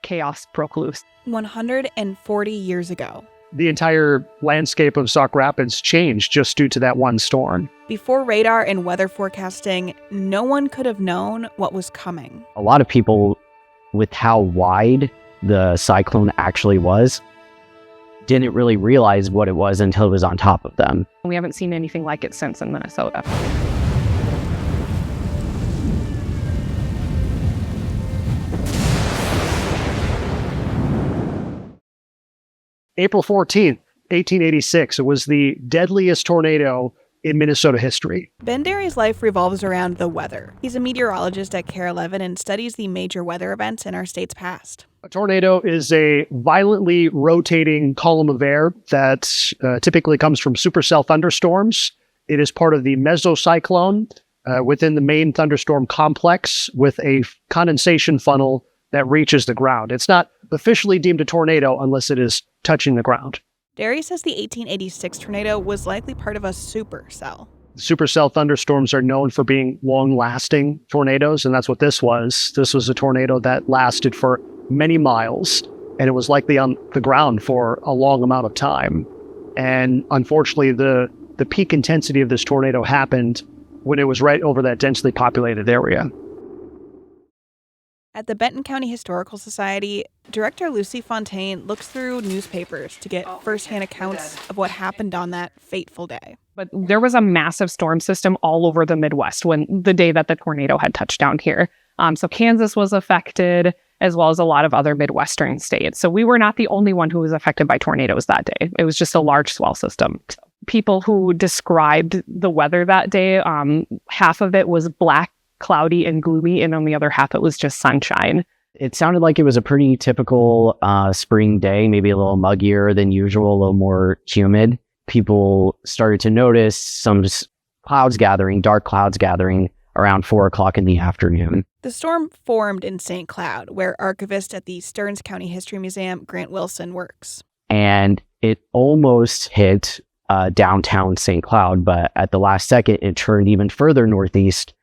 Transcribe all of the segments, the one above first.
chaos broke loose. 140 years ago. The entire landscape of Sauk Rapids changed just due to that one storm. Before radar and weather forecasting, no one could have known what was coming. A lot of people, with how wide the cyclone actually was, didn't really realize what it was until it was on top of them. We haven't seen anything like it since in Minnesota. April 14th, 1886, it was the deadliest tornado in Minnesota history. Ben Derry's life revolves around the weather. He's a meteorologist at KARE 11 and studies the major weather events in our state's past. A tornado is a violently rotating column of air that typically comes from supercell thunderstorms. It is part of the mesocyclone within the main thunderstorm complex with a condensation funnel that reaches the ground. It's not officially deemed a tornado unless it is touching the ground. Derry says the 1886 tornado was likely part of a supercell. Supercell thunderstorms are known for being long-lasting tornadoes, and that's what this was. This was a tornado that lasted for many miles, and it was likely on the ground for a long amount of time. And unfortunately, the peak intensity of this tornado happened when it was right over that densely populated area. At the Benton County Historical Society, Director Lucy Fontaine looks through newspapers to get firsthand accounts of what happened on that fateful day. But there was a massive storm system all over the Midwest the day that the tornado had touched down here. So Kansas was affected, as well as a lot of other Midwestern states. So we were not the only one who was affected by tornadoes that day. It was just a large swell system. People who described the weather that day, half of it was black, cloudy, and gloomy, and on the other half, it was just sunshine. It sounded like it was a pretty typical spring day, maybe a little muggier than usual, a little more humid. People started to notice some clouds gathering, dark clouds gathering around 4 o'clock in the afternoon. The storm formed in St. Cloud, where archivist at the Stearns County History Museum, Grant Wilson, works. And it almost hit downtown St. Cloud, but at the last second, it turned even further northeast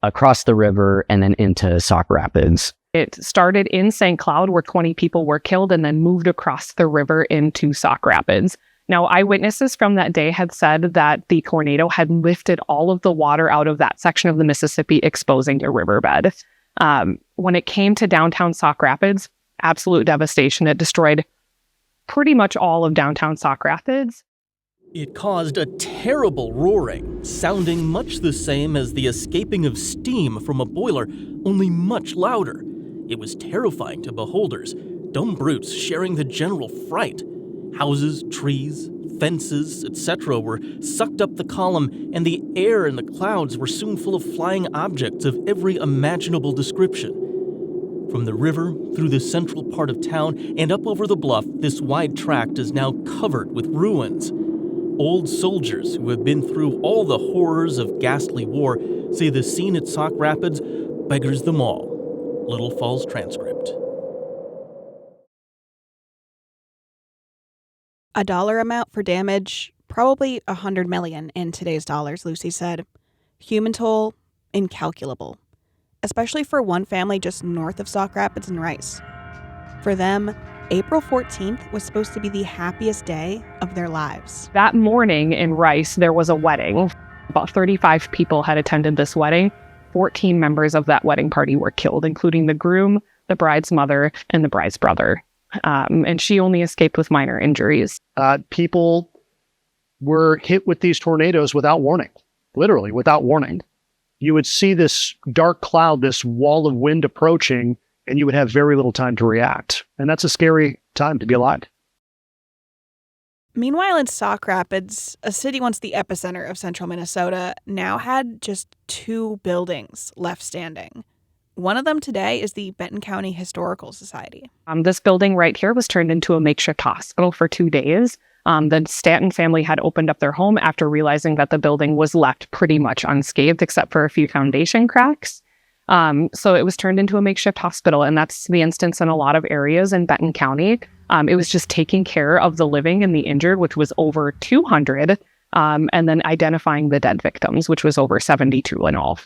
across the river and then into Sauk Rapids. It started in St. Cloud, where 20 people were killed, and then moved across the river into Sauk Rapids. Now, eyewitnesses from that day had said that the tornado had lifted all of the water out of that section of the Mississippi, exposing a riverbed. When it came to downtown Sauk Rapids, absolute devastation. It destroyed pretty much all of downtown Sauk Rapids. It caused a terrible roaring, sounding much the same as the escaping of steam from a boiler, only much louder. It was terrifying to beholders, dumb brutes sharing the general fright. Houses, trees, fences, etc. were sucked up the column, and the air and the clouds were soon full of flying objects of every imaginable description. From the river, through the central part of town, and up over the bluff, this wide tract is now covered with ruins. Old soldiers who have been through all the horrors of ghastly war say the scene at Sauk Rapids beggars them all. Little Falls transcript. A dollar amount for damage, probably $100 million in today's dollars, Lucy said. Human toll, incalculable. Especially for one family just north of Sauk Rapids and Rice. For them, April 14th was supposed to be the happiest day of their lives. That morning in Rice, there was a wedding. About 35 people had attended this wedding. 14 members of that wedding party were killed, including the groom, the bride's mother, and the bride's brother. And she only escaped with minor injuries. People were hit with these tornadoes without warning, literally without warning. You would see this dark cloud, this wall of wind approaching, and you would have very little time to react. And that's a scary time to be alive. Meanwhile, in Sauk Rapids, a city once the epicenter of central Minnesota, now had just 2 buildings left standing. One of them today is the Benton County Historical Society. This building right here was turned into a makeshift hospital for 2 days. The Stanton family had opened up their home after realizing that the building was left pretty much unscathed, except for a few foundation cracks. So it was turned into a makeshift hospital, and that's the instance in a lot of areas in Benton County. It was just taking care of the living and the injured, which was over 200, and then identifying the dead victims, which was over 72 in all.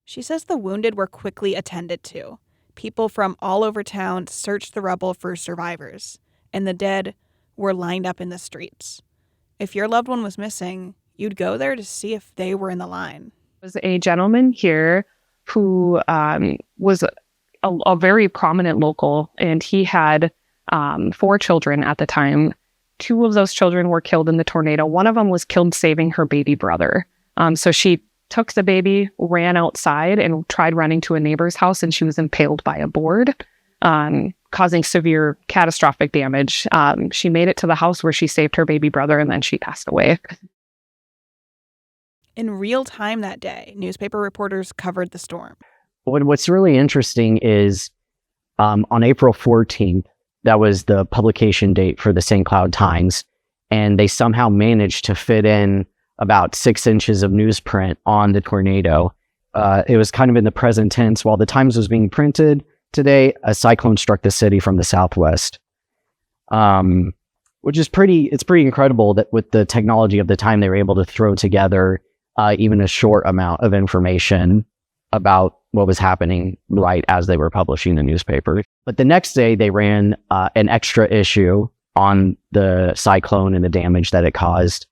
She says the wounded were quickly attended to. people from all over town searched the rubble for survivors, and the dead were lined up in the streets. If your loved one was missing, you'd go there to see if they were in the line. There was a gentleman here who was a very prominent local, and he had 4 children at the time. 2 of those children were killed in the tornado. One of them was killed saving her baby brother. So she took the baby, ran outside, and tried running to a neighbor's house, and she was impaled by a board, causing severe catastrophic damage. She made it to the house where she saved her baby brother, and then she passed away. In real time that day, newspaper reporters covered the storm. What's really interesting is on April 14th, that was the publication date for the St. Cloud Times, and they somehow managed to fit in about 6 inches of newsprint on the tornado. It was kind of in the present tense. While the Times was being printed today, a cyclone struck the city from the southwest, which is pretty incredible that with the technology of the time, they were able to throw together even a short amount of information about what was happening right as they were publishing the newspaper. But the next day, they ran an extra issue on the cyclone and the damage that it caused.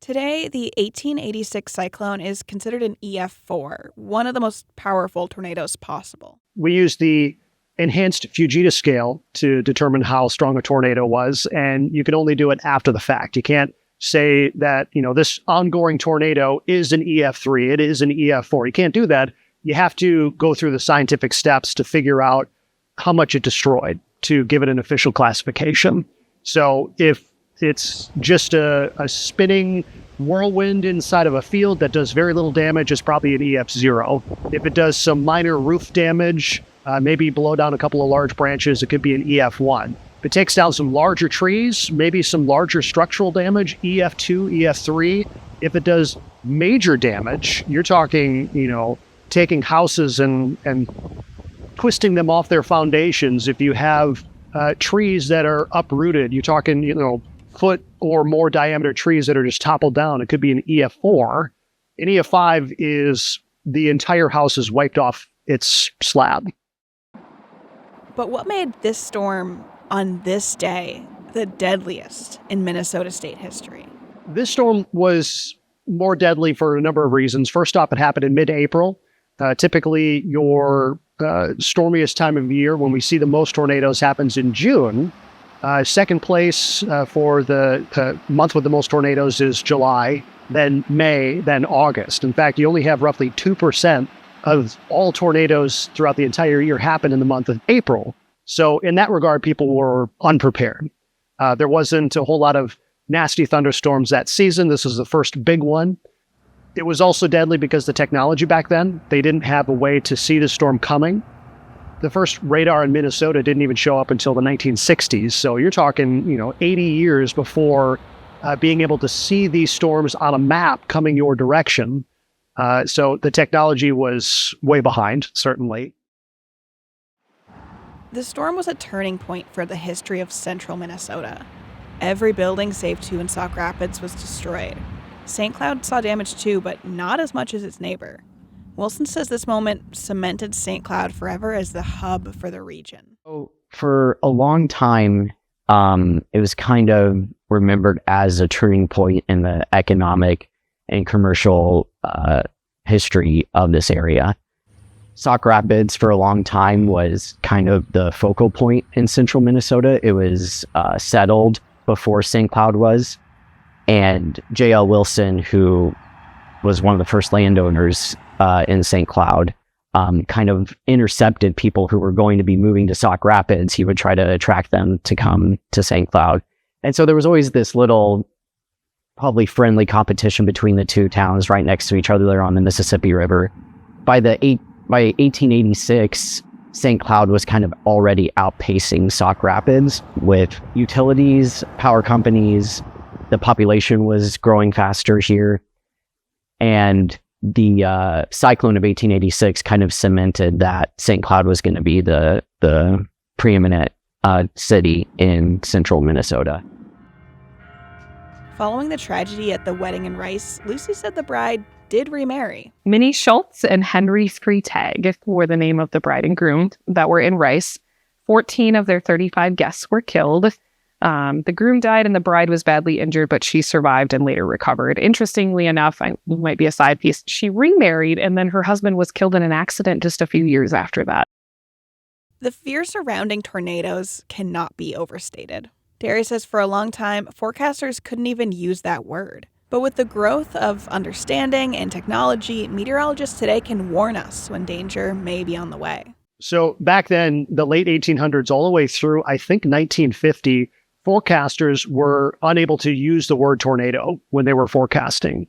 Today, the 1886 cyclone is considered an EF4, one of the most powerful tornadoes possible. We used the enhanced Fujita scale to determine how strong a tornado was, and you can only do it after the fact. You can't say that, this ongoing tornado is an EF3, it is an EF4. You can't do that. You have to go through the scientific steps to figure out how much it destroyed to give it an official classification. So if it's just a spinning whirlwind inside of a field that does very little damage, it's probably an EF0. If it does some minor roof damage, maybe blow down a couple of large branches, it could be an EF1. If it takes down some larger trees, maybe some larger structural damage, EF2, EF3. If it does major damage, you're talking, taking houses and twisting them off their foundations. If you have trees that are uprooted, you're talking, foot or more diameter trees that are just toppled down. It could be an EF4. An EF5 is the entire house is wiped off its slab. But what made this storm on this day the deadliest in Minnesota state history? This storm was more deadly for a number of reasons. First off, it happened in mid-April. Typically, your stormiest time of year when we see the most tornadoes happens in June. Second place for the month with the most tornadoes is July, then May, then August. In fact, you only have roughly 2% of all tornadoes throughout the entire year happen in the month of April. So in that regard, people were unprepared. There wasn't a whole lot of nasty thunderstorms that season. This was the first big one. It was also deadly because the technology back then, they didn't have a way to see the storm coming. The first radar in Minnesota didn't even show up until the 1960s. So you're talking, 80 years before being able to see these storms on a map coming your direction. So the technology was way behind, certainly. The storm was a turning point for the history of central Minnesota. Every building save 2 in Sauk Rapids was destroyed. St. Cloud saw damage too, but not as much as its neighbor. Wilson says this moment cemented St. Cloud forever as the hub for the region. So for a long time, it was kind of remembered as a turning point in the economic and commercial history of this area. Sauk Rapids for a long time was kind of the focal point in central Minnesota. It was settled before St. Cloud was. And J.L. Wilson, who was one of the first landowners in St. Cloud, kind of intercepted people who were going to be moving to Sauk Rapids. He would try to attract them to come to St. Cloud. And so there was always this little, probably friendly competition between the two towns right next to each other there on the Mississippi River. By 1886, St. Cloud was kind of already outpacing Sauk Rapids with utilities, power companies. The population was growing faster here. And the cyclone of 1886 kind of cemented that St. Cloud was going to be the preeminent city in central Minnesota. Following the tragedy at the wedding in Rice, Lucy said the bride did remarry. Minnie Schultz and Henry Freitag were the name of the bride and groom that were in Rice. 14 of their 35 guests were killed. The groom died and the bride was badly injured, but she survived and later recovered. Interestingly enough, might be a side piece, she remarried and then her husband was killed in an accident just a few years after that. The fear surrounding tornadoes cannot be overstated. Derry says for a long time, forecasters couldn't even use that word. But with the growth of understanding and technology, meteorologists today can warn us when danger may be on the way. So back then, the late 1800s, all the way through, I think, 1950, forecasters were unable to use the word tornado when they were forecasting.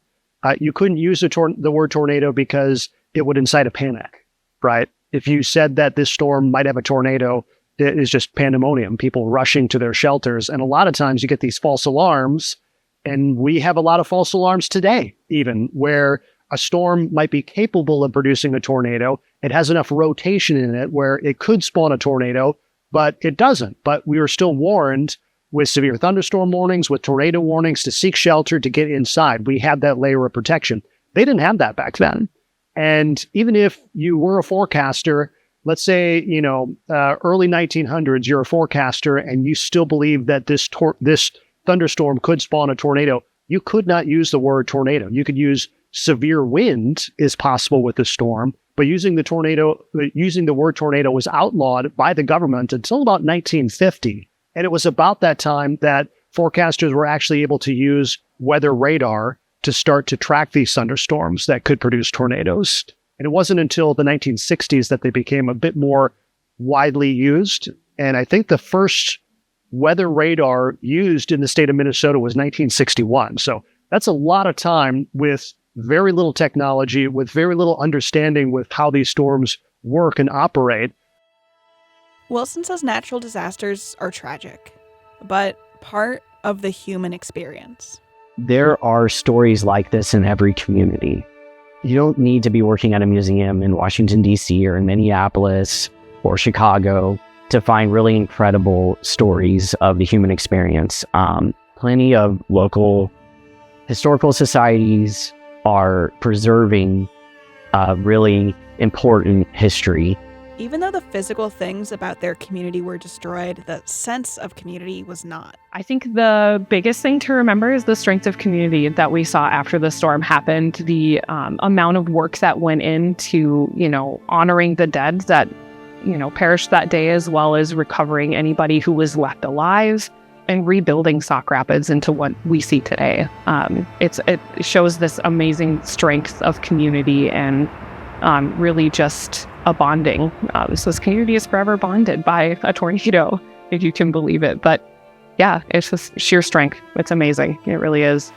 You couldn't use the word tornado because it would incite a panic, right? If you said that this storm might have a tornado, it is just pandemonium, people rushing to their shelters. And a lot of times you get these false alarms, and we have a lot of false alarms today, even where a storm might be capable of producing a tornado. It has enough rotation in it where it could spawn a tornado, but it doesn't. But we were still warned with severe thunderstorm warnings, with tornado warnings, to seek shelter, to get inside. We had that layer of protection. They didn't have that back then. And even if you were a forecaster, let's say, early 1900s, you're a forecaster and you still believe that this thunderstorm could spawn a tornado, you could not use the word tornado. You could use severe wind is possible with the storm, but using the word tornado was outlawed by the government until about 1950. And it was about that time that forecasters were actually able to use weather radar to start to track these thunderstorms that could produce tornadoes. And it wasn't until the 1960s that they became a bit more widely used. And I think the first weather radar used in the state of Minnesota was 1961. So that's a lot of time with very little technology, with very little understanding with how these storms work and operate. Wilson says natural disasters are tragic, but part of the human experience. There are stories like this in every community. You don't need to be working at a museum in Washington, D.C. or in Minneapolis or Chicago to find really incredible stories of the human experience. Plenty of local historical societies are preserving really important history. Even though the physical things about their community were destroyed, the sense of community was not. I think the biggest thing to remember is the strength of community that we saw after the storm happened, the amount of work that went into, honoring the dead that, perished that day, as well as recovering anybody who was left alive and rebuilding Sauk Rapids into what we see today. It shows this amazing strength of community and really just a bonding. So this community is forever bonded by a tornado, if you can believe it. But yeah, it's just sheer strength. It's amazing. It really is.